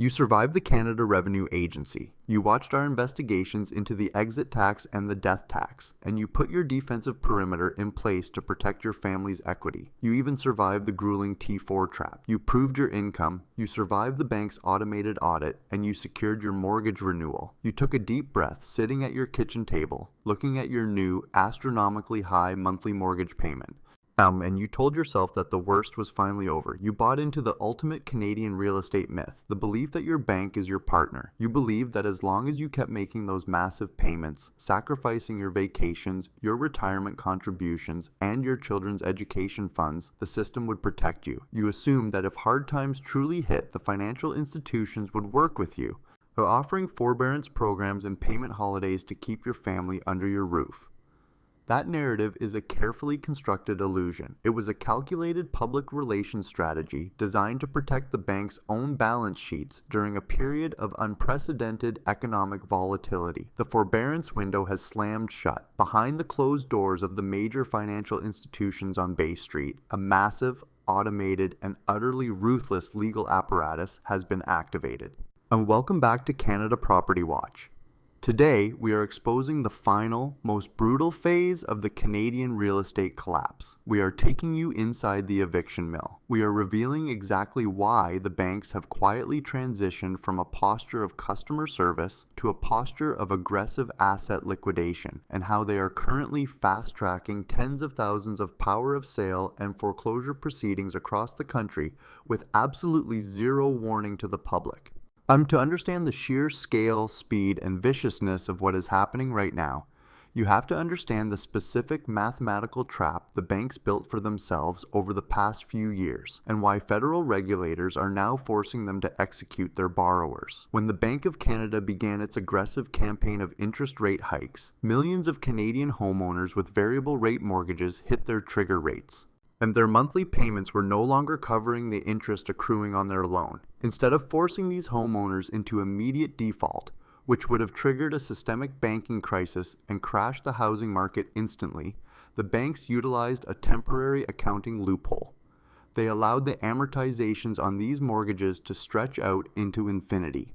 You survived the Canada Revenue Agency. You watched our investigations into the exit tax and the death tax, and you put your defensive perimeter in place to protect your family's equity. You even survived the grueling T4 trap. You proved your income, you survived the bank's automated audit, and you secured your mortgage renewal. You took a deep breath sitting at your kitchen table, looking at your new, astronomically high monthly mortgage payment. And you told yourself that the worst was finally over. You bought into the ultimate Canadian real estate myth, the belief that your bank is your partner. You believed that as long as you kept making those massive payments, sacrificing your vacations, your retirement contributions, and your children's education funds, the system would protect you. You assumed that if hard times truly hit, the financial institutions would work with you, offering forbearance programs and payment holidays to keep your family under your roof. That narrative is a carefully constructed illusion. It was a calculated public relations strategy designed to protect the bank's own balance sheets during a period of unprecedented economic volatility. The forbearance window has slammed shut. Behind the closed doors of the major financial institutions on Bay Street, a massive, automated, and utterly ruthless legal apparatus has been activated. And welcome back to Canada Property Watch. Today, we are exposing the final, most brutal phase of the Canadian real estate collapse. We are taking you inside the eviction mill. We are revealing exactly why the banks have quietly transitioned from a posture of customer service to a posture of aggressive asset liquidation, and how they are currently fast-tracking tens of thousands of power of sale and foreclosure proceedings across the country with absolutely zero warning to the public. To understand the sheer scale, speed, and viciousness of what is happening right now, you have to understand the specific mathematical trap the banks built for themselves over the past few years, and why federal regulators are now forcing them to execute their borrowers. When the Bank of Canada began its aggressive campaign of interest rate hikes, millions of Canadian homeowners with variable rate mortgages hit their trigger rates, and their monthly payments were no longer covering the interest accruing on their loan. Instead of forcing these homeowners into immediate default, which would have triggered a systemic banking crisis and crashed the housing market instantly, the banks utilized a temporary accounting loophole. They allowed the amortizations on these mortgages to stretch out into infinity.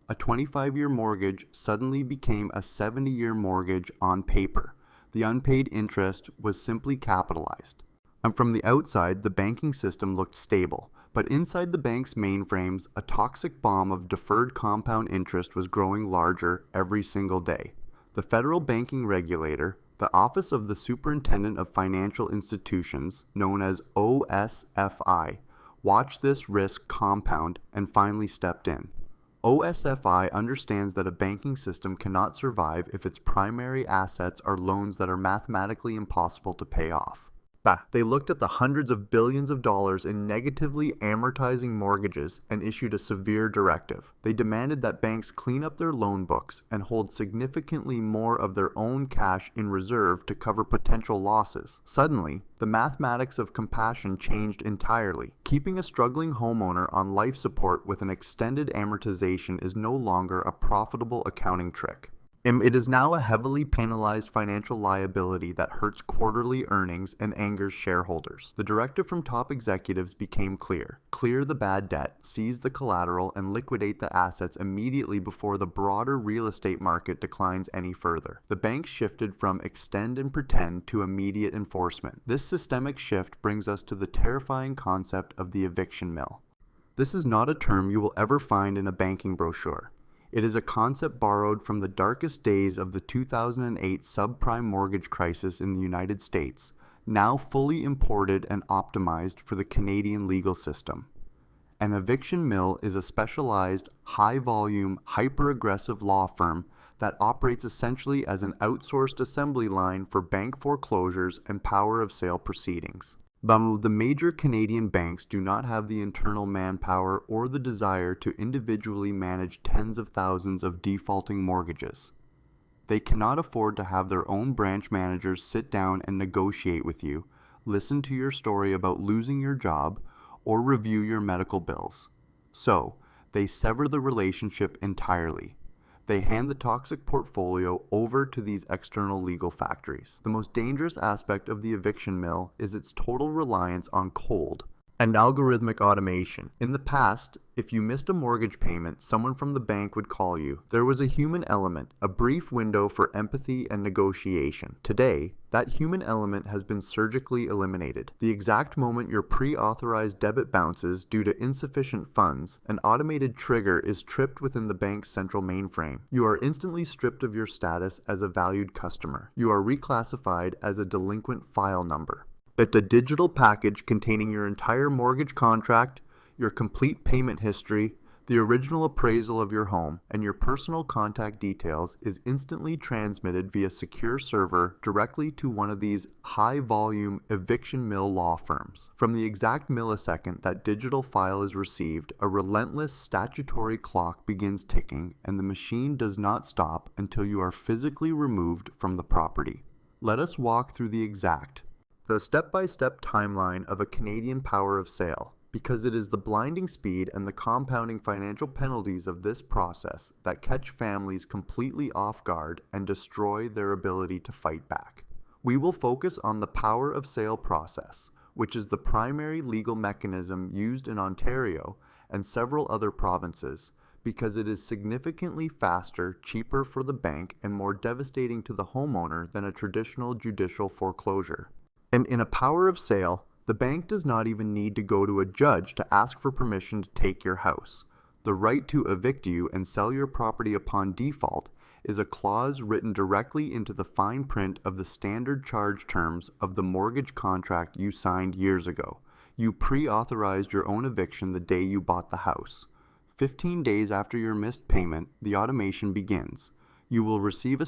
A 25-year mortgage suddenly became a 70-year mortgage on paper. The unpaid interest was simply capitalized. And from the outside, the banking system looked stable, but inside the bank's mainframes, a toxic bomb of deferred compound interest was growing larger every single day. The federal banking regulator, the Office of the Superintendent of Financial Institutions, known as OSFI, watched this risk compound and finally stepped in. OSFI understands that a banking system cannot survive if its primary assets are loans that are mathematically impossible to pay off. They looked at the hundreds of billions of dollars in negatively amortizing mortgages and issued a severe directive. They demanded that banks clean up their loan books and hold significantly more of their own cash in reserve to cover potential losses. Suddenly, the mathematics of compassion changed entirely. Keeping a struggling homeowner on life support with an extended amortization is no longer a profitable accounting trick. It is now a heavily penalized financial liability that hurts quarterly earnings and angers shareholders. The directive from top executives became clear. Clear the bad debt, seize the collateral, and liquidate the assets immediately before the broader real estate market declines any further. The banks shifted from extend and pretend to immediate enforcement. This systemic shift brings us to the terrifying concept of the eviction mill. This is not a term you will ever find in a banking brochure. It is a concept borrowed from the darkest days of the 2008 subprime mortgage crisis in the United States, now fully imported and optimized for the Canadian legal system. An eviction mill is a specialized, high-volume, hyper-aggressive law firm that operates essentially as an outsourced assembly line for bank foreclosures and power of sale proceedings. The major Canadian banks do not have the internal manpower or the desire to individually manage tens of thousands of defaulting mortgages. They cannot afford to have their own branch managers sit down and negotiate with you, listen to your story about losing your job, or review your medical bills. So, they sever the relationship entirely. They hand the toxic portfolio over to these external legal factories. The most dangerous aspect of the eviction mill is its total reliance on cold, and algorithmic automation. In the past, if you missed a mortgage payment, someone from the bank would call you. There was a human element, a brief window for empathy and negotiation. Today, that human element has been surgically eliminated. The exact moment your pre-authorized debit bounces due to insufficient funds, an automated trigger is tripped within the bank's central mainframe. You are instantly stripped of your status as a valued customer. You are reclassified as a delinquent file number. That the digital package containing your entire mortgage contract, your complete payment history, the original appraisal of your home, and your personal contact details is instantly transmitted via secure server directly to one of these high-volume Eviction Mill law firms. From the exact millisecond that digital file is received, a relentless statutory clock begins ticking, and the machine does not stop until you are physically removed from the property. Let us walk through the step-by-step timeline of a Canadian power of sale, because it is the blinding speed and the compounding financial penalties of this process that catch families completely off guard and destroy their ability to fight back. We will focus on the power of sale process, which is the primary legal mechanism used in Ontario and several other provinces, because it is significantly faster, cheaper for the bank, and more devastating to the homeowner than a traditional judicial foreclosure. And in a power of sale, the bank does not even need to go to a judge to ask for permission to take your house. The right to evict you and sell your property upon default is a clause written directly into the fine print of the standard charge terms of the mortgage contract you signed years ago. You pre-authorized your own eviction the day you bought the house. 15 days after your missed payment, the automation begins. You will receive a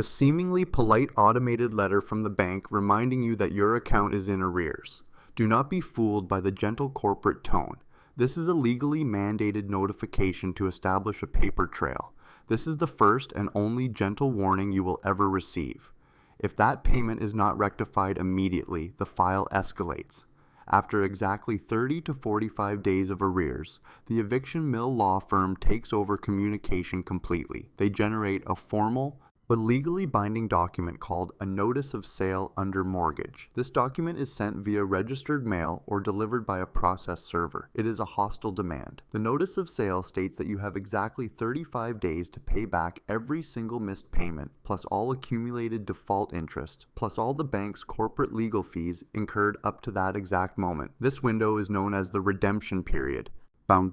seemingly polite automated letter from the bank reminding you that your account is in arrears. Do not be fooled by the gentle corporate tone. This is a legally mandated notification to establish a paper trail. This is the first and only gentle warning you will ever receive. If that payment is not rectified immediately, the file escalates. After exactly 30 to 45 days of arrears, the Eviction Mill law firm takes over communication completely. They generate a formal, but legally binding document called a Notice of Sale Under Mortgage. This document is sent via registered mail or delivered by a process server. It is a hostile demand. The Notice of Sale states that you have exactly 35 days to pay back every single missed payment, plus all accumulated default interest, plus all the bank's corporate legal fees incurred up to that exact moment. This window is known as the redemption period.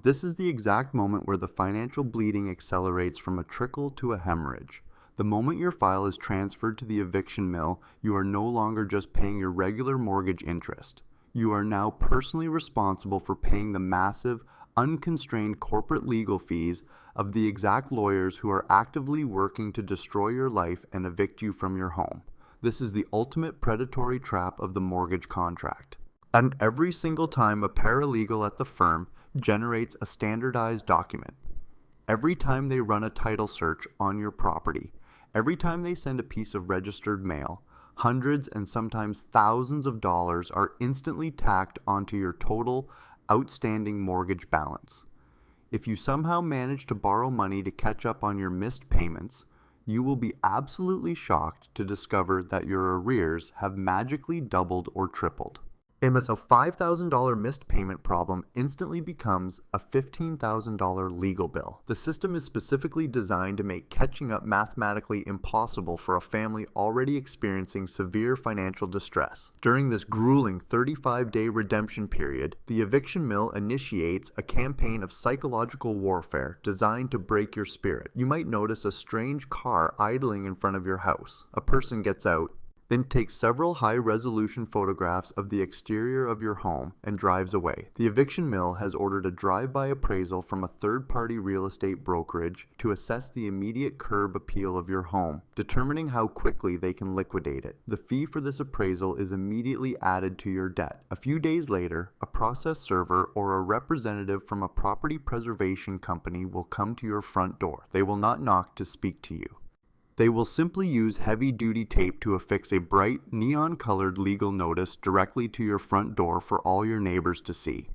This is the exact moment where the financial bleeding accelerates from a trickle to a hemorrhage. The moment your file is transferred to the Eviction Mill, you are no longer just paying your regular mortgage interest. You are now personally responsible for paying the massive, unconstrained corporate legal fees of the exact lawyers who are actively working to destroy your life and evict you from your home. This is the ultimate predatory trap of the mortgage contract. And every single time a paralegal at the firm generates a standardized document, every time they run a title search on your property, every time they send a piece of registered mail, hundreds and sometimes thousands of dollars are instantly tacked onto your total outstanding mortgage balance. If you somehow manage to borrow money to catch up on your missed payments, you will be absolutely shocked to discover that your arrears have magically doubled or tripled. A $5,000 missed payment problem instantly becomes a $15,000 legal bill. The system is specifically designed to make catching up mathematically impossible for a family already experiencing severe financial distress. During this grueling 35-day redemption period, the Eviction Mill initiates a campaign of psychological warfare designed to break your spirit. You might notice a strange car idling in front of your house. A person gets out, then takes several high-resolution photographs of the exterior of your home and drives away. The Eviction Mill has ordered a drive-by appraisal from a third-party real estate brokerage to assess the immediate curb appeal of your home, determining how quickly they can liquidate it. The fee for this appraisal is immediately added to your debt. A few days later, a process server or a representative from a property preservation company will come to your front door. They will not knock to speak to you. They will simply use heavy-duty tape to affix a bright, neon-colored legal notice directly to your front door for all your neighbors to see.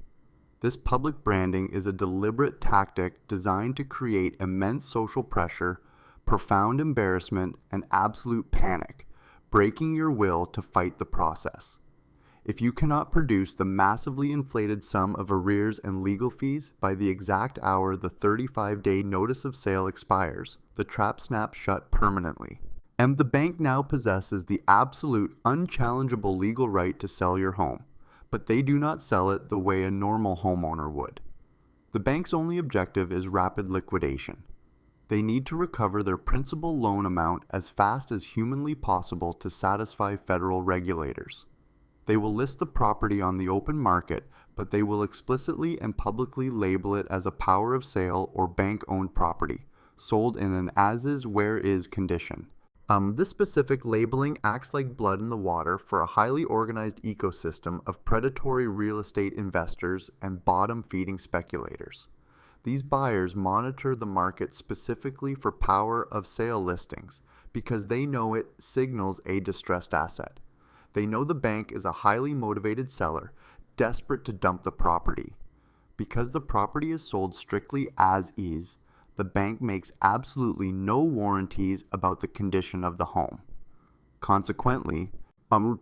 This public branding is a deliberate tactic designed to create immense social pressure, profound embarrassment, and absolute panic, breaking your will to fight the process. If you cannot produce the massively inflated sum of arrears and legal fees by the exact hour the 35-day notice of sale expires, the trap snaps shut permanently. And the bank now possesses the absolute unchallengeable legal right to sell your home, but they do not sell it the way a normal homeowner would. The bank's only objective is rapid liquidation. They need to recover their principal loan amount as fast as humanly possible to satisfy federal regulators. They will list the property on the open market, but they will explicitly and publicly label it as a power of sale or bank-owned property, sold in an as-is, where-is condition. This specific labeling acts like blood in the water for a highly organized ecosystem of predatory real estate investors and bottom-feeding speculators. These buyers monitor the market specifically for power of sale listings because they know it signals a distressed asset. They know the bank is a highly motivated seller, desperate to dump the property. Because the property is sold strictly as is, the bank makes absolutely no warranties about the condition of the home. Consequently,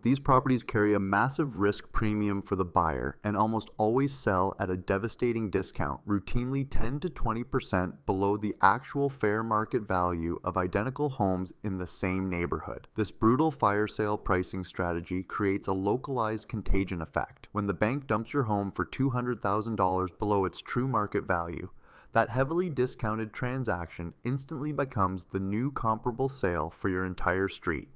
these properties carry a massive risk premium for the buyer and almost always sell at a devastating discount, routinely 10 to 20% below the actual fair market value of identical homes in the same neighborhood. This brutal fire sale pricing strategy creates a localized contagion effect. When the bank dumps your home for $200,000 below its true market value, that heavily discounted transaction instantly becomes the new comparable sale for your entire street.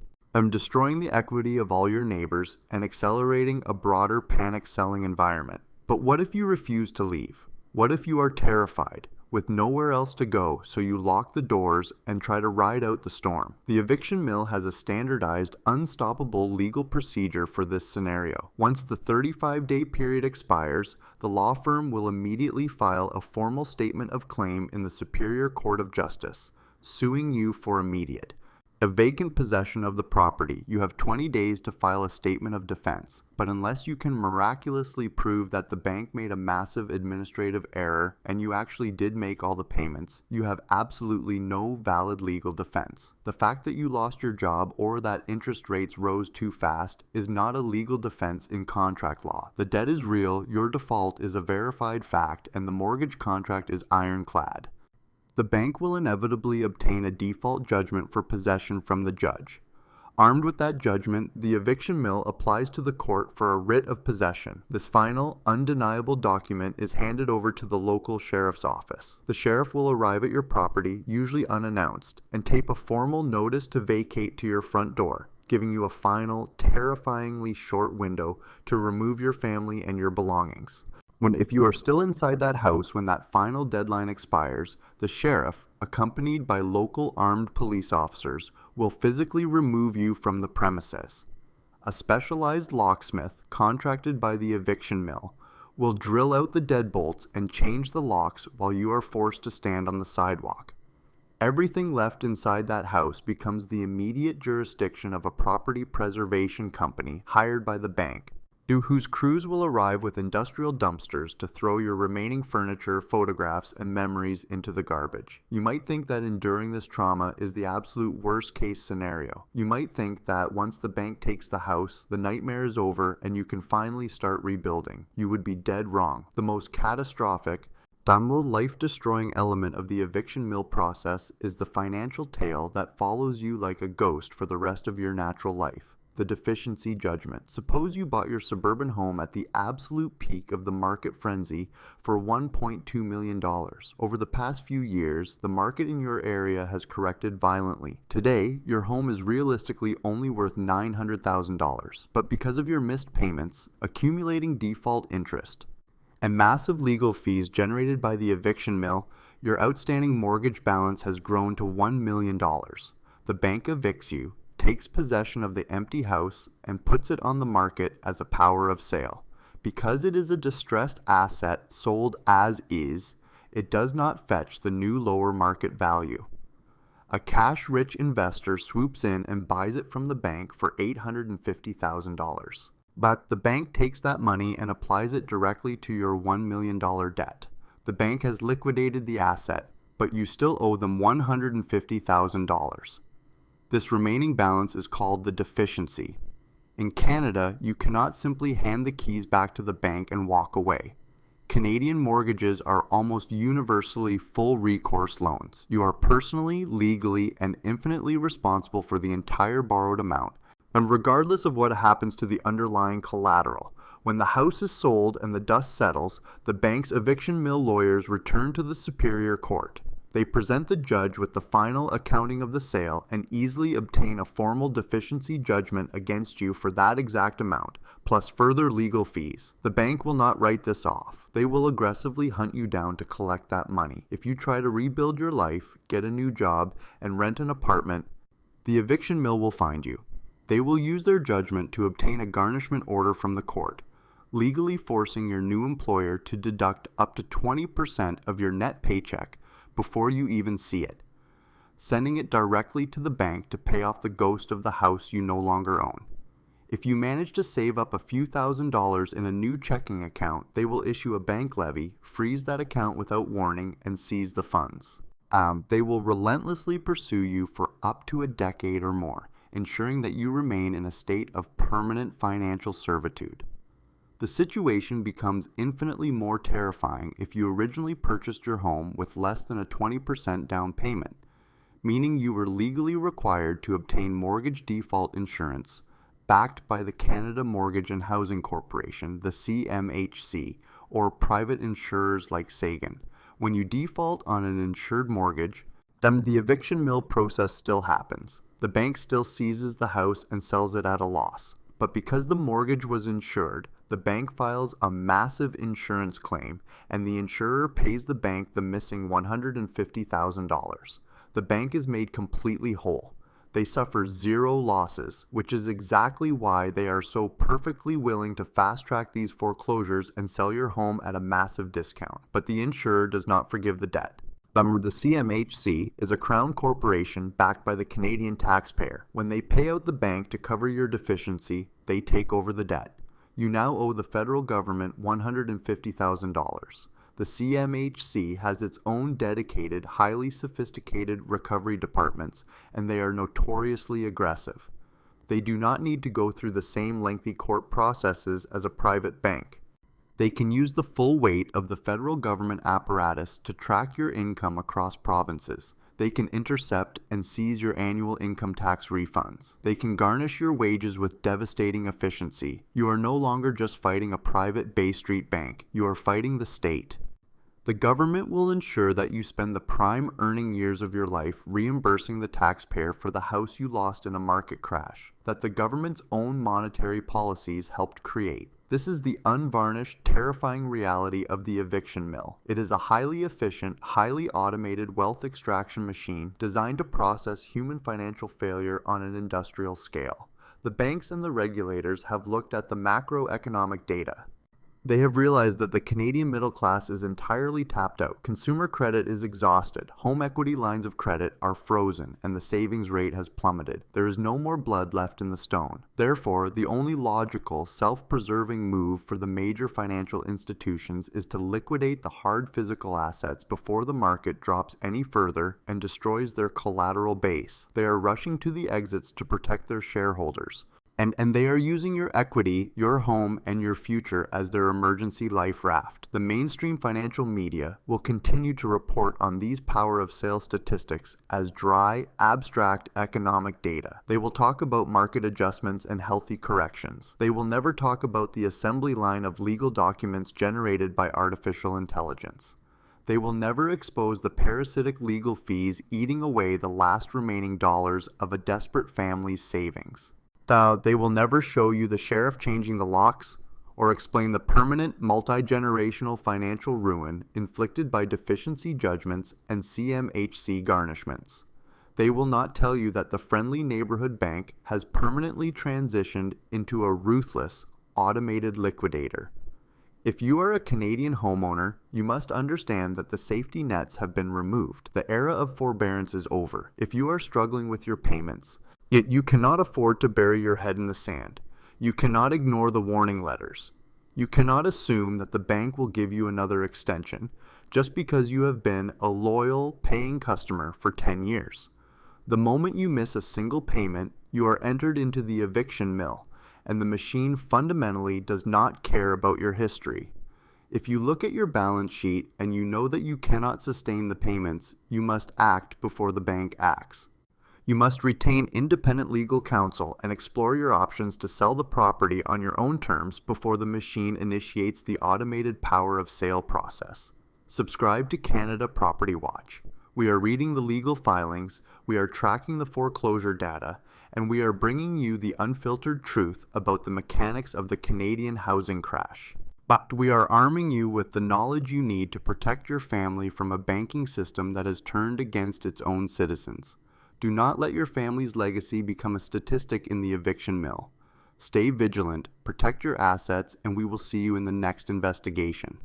Destroying the equity of all your neighbors and accelerating a broader panic selling environment. But what if you refuse to leave? What if you are terrified, with nowhere else to go, so you lock the doors and try to ride out the storm? The Eviction Mill has a standardized, unstoppable legal procedure for this scenario. Once the 35-day period expires, the law firm will immediately file a formal statement of claim in the Superior Court of Justice, suing you for immediate a vacant possession of the property. You have 20 days to file a statement of defense, but unless you can miraculously prove that the bank made a massive administrative error and you actually did make all the payments, you have absolutely no valid legal defense. The fact that you lost your job or that interest rates rose too fast is not a legal defense in contract law. The debt is real, your default is a verified fact, and the mortgage contract is ironclad. The bank will inevitably obtain a default judgment for possession from the judge. Armed with that judgment, the Eviction Mill applies to the court for a writ of possession. This final, undeniable document is handed over to the local sheriff's office. The sheriff will arrive at your property, usually unannounced, and tape a formal notice to vacate to your front door, giving you a final, terrifyingly short window to remove your family and your belongings. If you are still inside that house when that final deadline expires, the sheriff, accompanied by local armed police officers, will physically remove you from the premises. A specialized locksmith, contracted by the Eviction Mill, will drill out the deadbolts and change the locks while you are forced to stand on the sidewalk. Everything left inside that house becomes the immediate jurisdiction of a property preservation company hired by the bank, whose crews will arrive with industrial dumpsters to throw your remaining furniture, photographs, and memories into the garbage. You might think that enduring this trauma is the absolute worst-case scenario. You might think that once the bank takes the house, the nightmare is over and you can finally start rebuilding. You would be dead wrong. The most catastrophic, life-destroying element of the Eviction Mill process is the financial tail that follows you like a ghost for the rest of your natural life. The deficiency judgment. Suppose you bought your suburban home at the absolute peak of the market frenzy for $1.2 million. Over the past few years, the market in your area has corrected violently. Today, your home is realistically only worth $900,000, but because of your missed payments, accumulating default interest, and massive legal fees generated by the Eviction Mill, your outstanding mortgage balance has grown to $1 million. The bank evicts you, takes possession of the empty house, and puts it on the market as a power of sale. Because it is a distressed asset sold as is, it does not fetch the new lower market value. A cash-rich investor swoops in and buys it from the bank for $850,000. But the bank takes that money and applies it directly to your $1 million debt. The bank has liquidated the asset, but you still owe them $150,000. This remaining balance is called the deficiency. In Canada, you cannot simply hand the keys back to the bank and walk away. Canadian mortgages are almost universally full recourse loans. You are personally, legally, and infinitely responsible for the entire borrowed amount, and regardless of what happens to the underlying collateral. When the house is sold and the dust settles, the bank's eviction mill lawyers return to the Superior Court. They present the judge with the final accounting of the sale and easily obtain a formal deficiency judgment against you for that exact amount, plus further legal fees. The bank will not write this off. They will aggressively hunt you down to collect that money. If you try to rebuild your life, get a new job, and rent an apartment, the eviction mill will find you. They will use their judgment to obtain a garnishment order from the court, legally forcing your new employer to deduct up to 20% of your net paycheck before you even see it, sending it directly to the bank to pay off the ghost of the house you no longer own. If you manage to save up a few $1,000s in a new checking account, they will issue a bank levy, freeze that account without warning, and seize the funds. They will relentlessly pursue you for up to a decade or more, ensuring that you remain in a state of permanent financial servitude. The situation becomes infinitely more terrifying if you originally purchased your home with less than a 20% down payment, meaning you were legally required to obtain mortgage default insurance backed by the Canada Mortgage and Housing Corporation, the CMHC, or private insurers like Sagan. When you default on an insured mortgage, then the eviction mill process still happens. The bank still seizes the house and sells it at a loss. But because the mortgage was insured, the bank files a massive insurance claim, and the insurer pays the bank the missing $150,000. The bank is made completely whole. They suffer zero losses, which is exactly why they are so perfectly willing to fast-track these foreclosures and sell your home at a massive discount. But the insurer does not forgive the debt. The CMHC is a crown corporation backed by the Canadian taxpayer. When they pay out the bank to cover your deficiency, they take over the debt. You now owe the federal government $150,000. The CMHC has its own dedicated, highly sophisticated recovery departments, and they are notoriously aggressive. They do not need to go through the same lengthy court processes as a private bank. They can use the full weight of the federal government apparatus to track your income across provinces. They can intercept and seize your annual income tax refunds. They can garnish your wages with devastating efficiency. You are no longer just fighting a private Bay Street bank. You are fighting the state. The government will ensure that you spend the prime earning years of your life reimbursing the taxpayer for the house you lost in a market crash that the government's own monetary policies helped create. This is the unvarnished, terrifying reality of the eviction mill. It is a highly efficient, highly automated wealth extraction machine designed to process human financial failure on an industrial scale. The banks and the regulators have looked at the macroeconomic data. They have realized that the Canadian middle class is entirely tapped out. Consumer credit is exhausted. Home equity lines of credit are frozen, and the savings rate has plummeted. There is no more blood left in the stone. Therefore, the only logical, self-preserving move for the major financial institutions is to liquidate the hard physical assets before the market drops any further and destroys their collateral base. They are rushing to the exits to protect their shareholders. And they are using your equity, your home, and your future as their emergency life raft. The mainstream financial media will continue to report on these power of sale statistics as dry, abstract economic data. They will talk about market adjustments and healthy corrections. They will never talk about the assembly line of legal documents generated by artificial intelligence. They will never expose the parasitic legal fees eating away the last remaining dollars of a desperate family's savings. They will never show you the sheriff changing the locks or explain the permanent multi-generational financial ruin inflicted by deficiency judgments and CMHC garnishments. They will not tell you that the friendly neighborhood bank has permanently transitioned into a ruthless, automated liquidator. If you are a Canadian homeowner, you must understand that the safety nets have been removed. The era of forbearance is over. If you are struggling with your payments, yet you cannot afford to bury your head in the sand. You cannot ignore the warning letters. You cannot assume that the bank will give you another extension just because you have been a loyal, paying customer for 10 years. The moment you miss a single payment, you are entered into the eviction mill, and the machine fundamentally does not care about your history. If you look at your balance sheet and you know that you cannot sustain the payments, you must act before the bank acts. You must retain independent legal counsel and explore your options to sell the property on your own terms before the machine initiates the automated power of sale process. Subscribe to Canada Property Watch. We are reading the legal filings, we are tracking the foreclosure data, and we are bringing you the unfiltered truth about the mechanics of the Canadian housing crash. But we are arming you with the knowledge you need to protect your family from a banking system that has turned against its own citizens. Do not let your family's legacy become a statistic in the eviction mill. Stay vigilant, protect your assets, and we will see you in the next investigation.